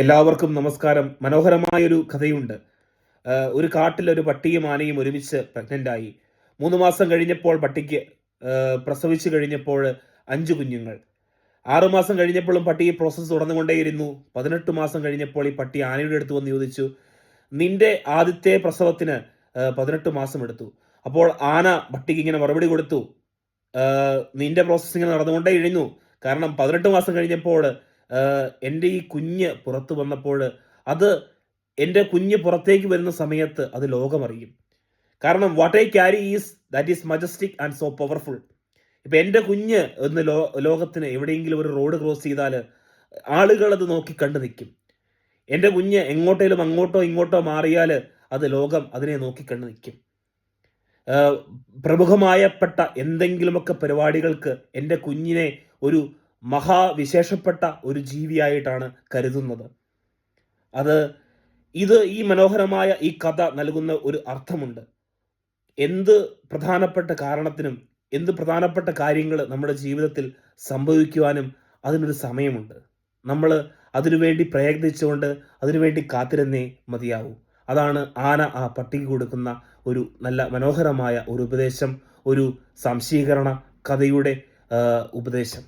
എല്ലാവർക്കും നമസ്കാരം. മനോഹരമായൊരു കഥയുണ്ട്. ഒരു കാട്ടിൽ ഒരു പട്ടിയും ആനയും ഒരുമിച്ച് പ്രഗ്നൻ്റായി. 3 മാസം കഴിഞ്ഞപ്പോൾ പട്ടിക്ക് പ്രസവിച്ചു കഴിഞ്ഞപ്പോൾ 5 കുഞ്ഞുങ്ങൾ. 6 മാസം കഴിഞ്ഞപ്പോഴും പട്ടി ഈ പ്രോസസ്സ് തുടർന്നുകൊണ്ടേയിരുന്നു. 18 മാസം കഴിഞ്ഞപ്പോൾ ഈ പട്ടി ആനയുടെ അടുത്ത് വന്ന് ചോദിച്ചു, നിന്റെ ആദ്യത്തെ പ്രസവത്തിന് 18 മാസം എടുത്തു. അപ്പോൾ ആന പട്ടിക്ക് ഇങ്ങനെ മറുപടി കൊടുത്തു, നിന്റെ പ്രോസസ്സ് ഇങ്ങനെ നടന്നുകൊണ്ടേയിരുന്നു. കാരണം 18 മാസം കഴിഞ്ഞപ്പോൾ എൻ്റെ ഈ കുഞ്ഞ് പുറത്തു വന്നപ്പോൾ അത് എൻ്റെ കുഞ്ഞ് പുറത്തേക്ക് വരുന്ന സമയത്ത് അത് ലോകമറിയും. കാരണം what I carry that is majestic and so powerful. ഇപ്പം എൻ്റെ കുഞ്ഞ് ഒന്ന് ലോകത്തിന് എവിടെയെങ്കിലും ഒരു റോഡ് ക്രോസ് ചെയ്താൽ ആളുകൾ അത് നോക്കി കണ്ടു നിൽക്കും. എൻ്റെ കുഞ്ഞ് എങ്ങോട്ടേലും അങ്ങോട്ടോ ഇങ്ങോട്ടോ മാറിയാൽ അത് ലോകം അതിനെ നോക്കി കണ്ടു നിൽക്കും. പ്രമുഖമായപ്പെട്ട എന്തെങ്കിലുമൊക്കെ പരിപാടികൾക്ക് എൻ്റെ കുഞ്ഞിനെ ഒരു മഹാവിശേഷപ്പെട്ട ഒരു ജീവിയായിട്ടാണ് കരുതുന്നത്. ഈ മനോഹരമായ ഈ കഥ നൽകുന്ന ഒരു അർത്ഥമുണ്ട്. എന്ത് പ്രധാനപ്പെട്ട കാരണത്തിനും എന്ത് പ്രധാനപ്പെട്ട കാര്യങ്ങൾ നമ്മുടെ ജീവിതത്തിൽ സംഭവിക്കുവാനും അതിനൊരു സമയമുണ്ട്. നമ്മൾ അതിനുവേണ്ടി പ്രയത്നിച്ചുകൊണ്ട് അതിനുവേണ്ടി കാത്തിരുന്നേ മതിയാവൂ. അതാണ് ആന ആ പട്ടിക്ക് കൊടുക്കുന്ന ഒരു നല്ല മനോഹരമായ ഒരു ഉപദേശം, ഒരു സംശീകരണ കഥയുടെ ഉപദേശം.